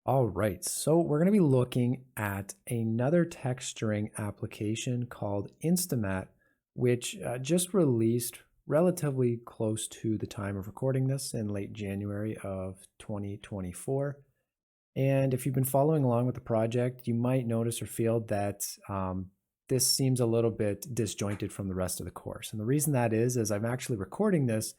All right, so we're going to be looking at another texturing application called InstaMAT, which just released relatively close to the time of recording this in late January of 2024. And if you've been following along with the project, you might notice or feel that this seems a little bit disjointed from the rest of the course. And the reason that is I'm actually recording this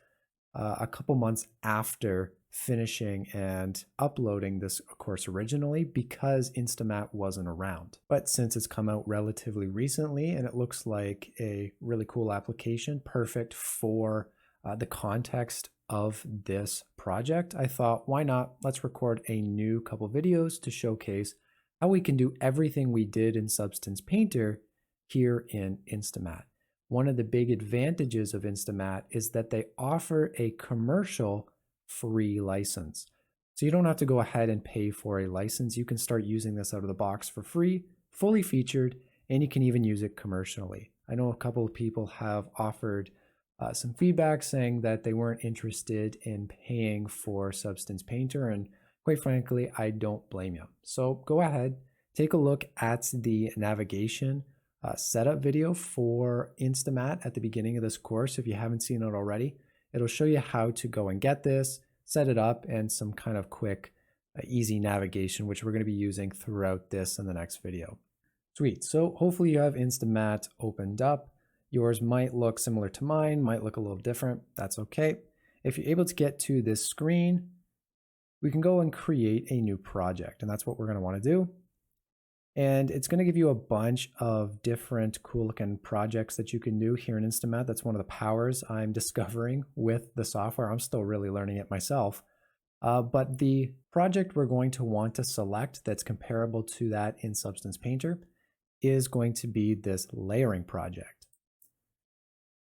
a couple months after finishing and uploading this course originally because InstaMAT wasn't around. But since it's come out relatively recently and it looks like a really cool application, perfect for the context of this project, I thought, why not? Let's record a new couple videos to showcase how we can do everything we did in Substance Painter here in InstaMAT. One of the big advantages of InstaMAT is that they offer a commercial free license. So you don't have to go ahead and pay for a license. You can start using this out of the box for free, fully featured, and you can even use it commercially. I know a couple of people have offered some feedback saying that they weren't interested in paying for Substance Painter, and quite frankly, I don't blame you. So go ahead, take a look at the navigation setup video for InstaMAT at the beginning of this course. If you haven't seen it already, it'll show you how to go and get this, set it up, and some kind of quick, easy navigation, which we're going to be using throughout this and the next video. Sweet. So hopefully you have InstaMAT opened up. Yours might look similar to mine, might look a little different. That's okay. If you're able to get to this screen, we can go and create a new project, and that's what we're going to want to do. And it's going to give you a bunch of different cool looking projects that you can do here in InstaMAT. That's one of the powers I'm discovering with the software. I'm still really learning it myself. But the project we're going to want to select that's comparable to that in Substance Painter is going to be this layering project.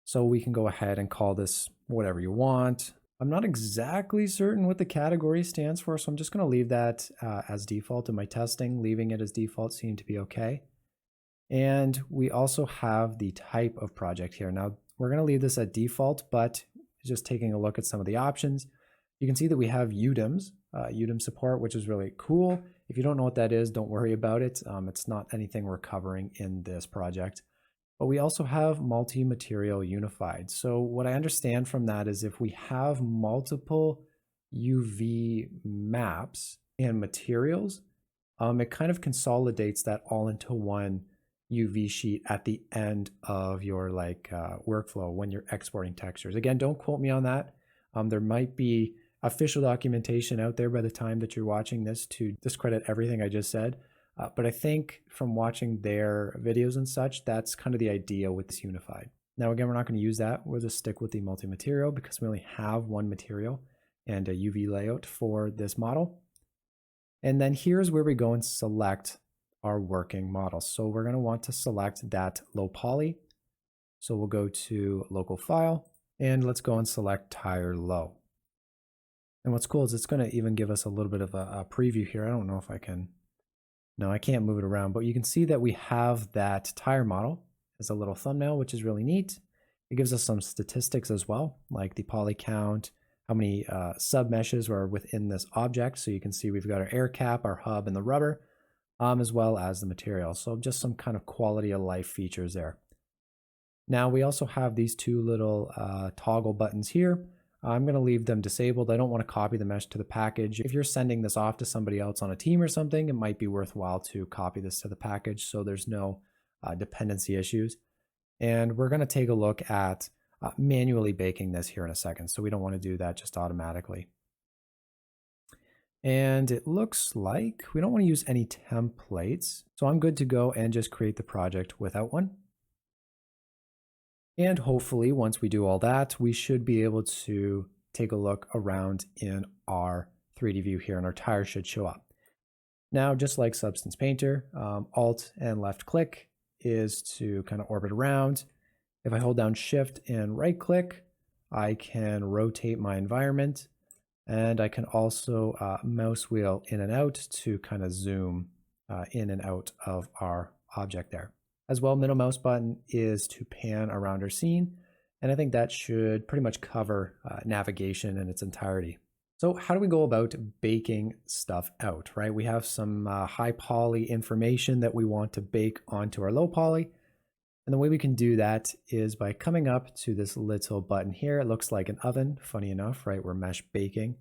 So we can go ahead and call this whatever you want. I'm not exactly certain what the category stands for, so I'm just going to leave that as default in my testing. Leaving it as default seemed to be okay. And we also have the type of project here. Now, we're going to leave this at default, but just taking a look at some of the options, you can see that we have UDIMs, UDIM support, which is really cool. If you don't know what that is, don't worry about it. It's not anything we're covering in this project. But we also have multi-material unified. So what I understand from that is if we have multiple UV maps and materials, it kind of consolidates that all into one UV sheet at the end of your workflow when you're exporting textures. Again, don't quote me on that. There might be official documentation out there by the time that you're watching this to discredit everything I just said. But I think from watching their videos and such, that's kind of the idea with this unified. Now, again, we're not going to use that. We'll just stick with the multi-material because we only have one material and a UV layout for this model. And then here's where we go and select our working model. So we're going to want to select that low poly. So we'll go to local file and let's go and select tire low. And what's cool is it's going to even give us a little bit of a preview here. I don't know if I can. No, I can't move it around, but you can see that we have that tire model as a little thumbnail, which is really neat. It gives us some statistics as well, like the poly count, how many sub meshes are within this object. So you can see we've got our air cap, our hub, and the rubber, as well as the material. So just some kind of quality of life features there. Now we also have these two little toggle buttons here. I'm going to leave them disabled. I don't want to copy the mesh to the package. If you're sending this off to somebody else on a team or something, it might be worthwhile to copy this to the package so there's no dependency issues. And we're going to take a look at manually baking this here in a second. So we don't want to do that just automatically. And it looks like we don't want to use any templates. So I'm good to go and just create the project without one. And hopefully, once we do all that, we should be able to take a look around in our 3D view here, and our tire should show up. Now, just like Substance Painter, Alt and left click is to kind of orbit around. If I hold down Shift and right click, I can rotate my environment, and I can also mouse wheel in and out to kind of zoom in and out of our object there. As well, middle mouse button is to pan around our scene, and I think that should pretty much cover navigation in its entirety. So how do we go about baking stuff out, right? We have some high poly information that we want to bake onto our low poly. And the way we can do that is by coming up to this little button here. It looks like an oven, funny enough, right? We're mesh baking.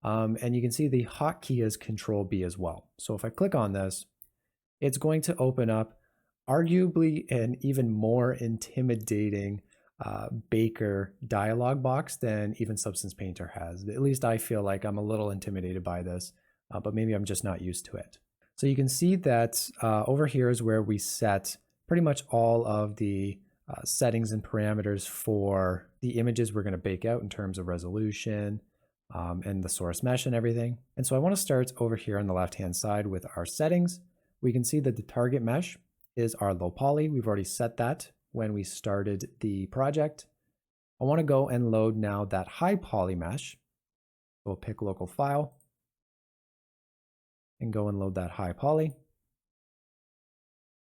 And you can see the hotkey is Control B as well. So if I click on this, it's going to open up arguably an even more intimidating Baker dialog box than even Substance Painter has. At least I feel like I'm a little intimidated by this, but maybe I'm just not used to it. So you can see that over here is where we set pretty much all of the settings and parameters for the images we're going to bake out in terms of resolution and the source mesh and everything. And so I want to start over here on the left-hand side with our settings. We can see that the target mesh is our low poly. We've already set that when we started the project. I want to go and load now that high poly mesh. We'll pick local file and go and load that high poly.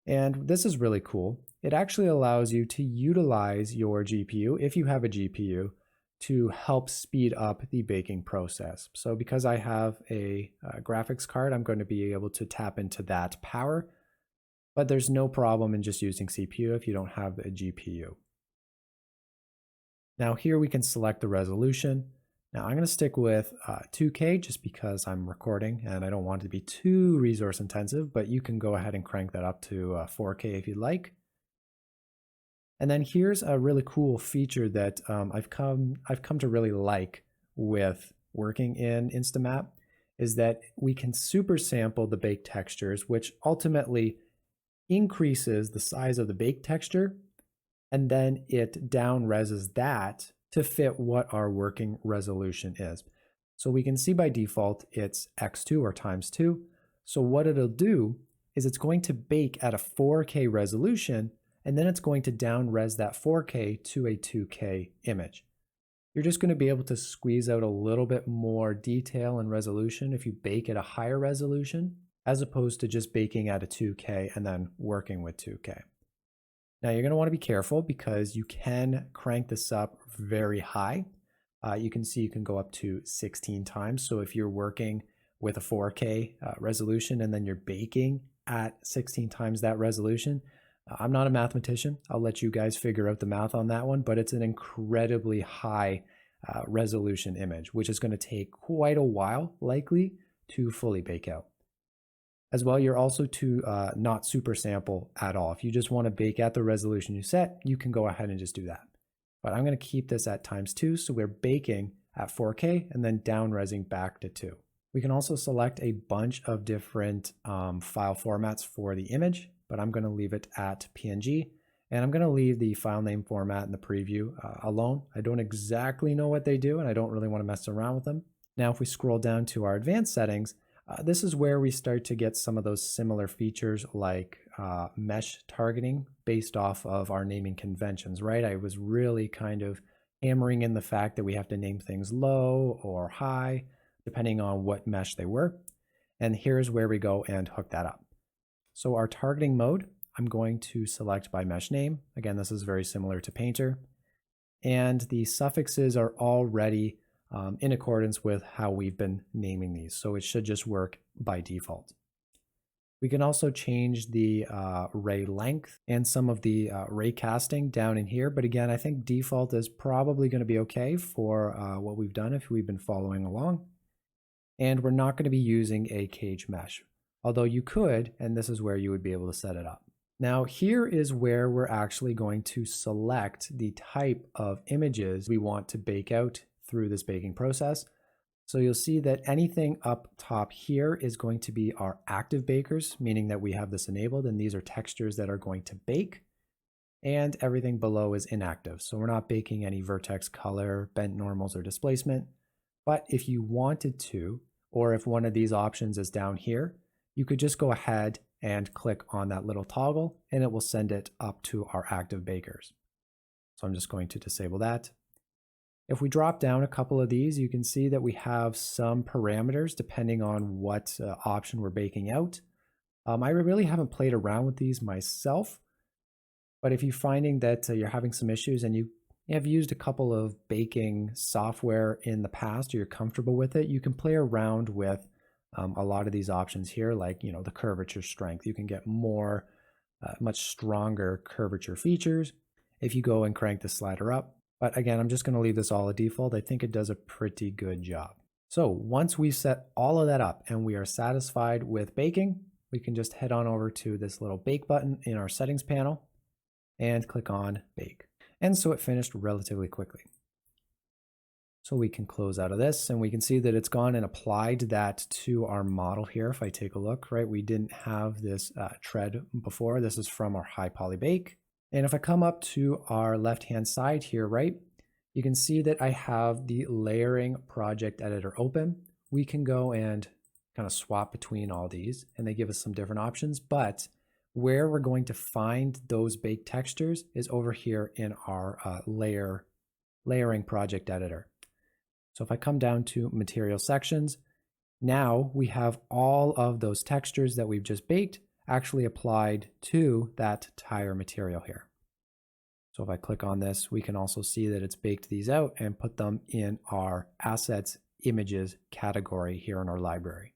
And this is really cool. It actually allows you to utilize your GPU, if you have a GPU, to help speed up the baking process. So because I have a graphics card, I'm going to be able to tap into that power, but there's no problem in just using CPU if you don't have a GPU. Now here we can select the resolution. Now I'm going to stick with 2K just because I'm recording and I don't want it to be too resource intensive, but you can go ahead and crank that up to 4K if you'd like. And then here's a really cool feature that I've come to really like with working in InstaMAT, is that we can super sample the baked textures, which ultimately increases the size of the baked texture, and then it down reses that to fit what our working resolution is. So we can see by default it's x2 or times 2. So what it'll do is it's going to bake at a 4K resolution, and then it's going to down res that 4K to a 2K image. You're just going to be able to squeeze out a little bit more detail and resolution if you bake at a higher resolution, as opposed to just baking at a 2K and then working with 2K. Now you're going to want to be careful because you can crank this up very high. You can see you can go up to 16 times. So if you're working with a 4K resolution and then you're baking at 16 times that resolution, I'm not a mathematician. I'll let you guys figure out the math on that one, but it's an incredibly high resolution image, which is going to take quite a while, likely, to fully bake out. As well, you're also to not super sample at all. If you just want to bake at the resolution you set, you can go ahead and just do that. But I'm going to keep this at times 2, so we're baking at 4K and then down resing back to 2. We can also select a bunch of different file formats for the image, but I'm going to leave it at PNG, and I'm going to leave the file name format and the preview alone. I don't exactly know what they do, and I don't really want to mess around with them. Now, if we scroll down to our advanced settings, this is where we start to get some of those similar features like mesh targeting based off of our naming conventions, right? I was really kind of hammering in the fact that we have to name things low or high, depending on what mesh they were. And here's where we go and hook that up. So our targeting mode, I'm going to select by mesh name. Again, this is very similar to Painter. And the suffixes are already in accordance with how we've been naming these. So it should just work by default. We can also change the ray length and some of the ray casting down in here. But again, I think default is probably going to be okay for what we've done if we've been following along. And we're not going to be using a cage mesh, although you could, and this is where you would be able to set it up. Now here is where we're actually going to select the type of images we want to bake out through this baking process. So you'll see that anything up top here is going to be our active bakers, meaning that we have this enabled, and these are textures that are going to bake, and everything below is inactive. So we're not baking any vertex color, bent normals, or displacement. But if you wanted to, or if one of these options is down here, you could just go ahead and click on that little toggle and it will send it up to our active bakers. So I'm just going to disable that. If we drop down a couple of these, you can see that we have some parameters depending on what option we're baking out. I really haven't played around with these myself, but if you're finding that you're having some issues and you If you've used a couple of baking software in the past, or you're comfortable with it, you can play around with a lot of these options here, like the curvature strength. You can get more, much stronger curvature features if you go and crank the slider up. But again, I'm just going to leave this all a default. I think it does a pretty good job. So once we set all of that up and we are satisfied with baking, we can just head on over to this little bake button in our settings panel and click on bake. And so it finished relatively quickly. So we can close out of this and we can see that it's gone and applied that to our model here. If I take a look, right, we didn't have this tread before. This is from our high poly bake. And if I come up to our left-hand side here, right, you can see that I have the layering project editor open. We can go and kind of swap between all these and they give us some different options, but where we're going to find those baked textures is over here in our layering project editor. So if I come down to material sections, now we have all of those textures that we've just baked actually applied to that tire material here. So if I click on this, we can also see that it's baked these out and put them in our assets images category here in our library.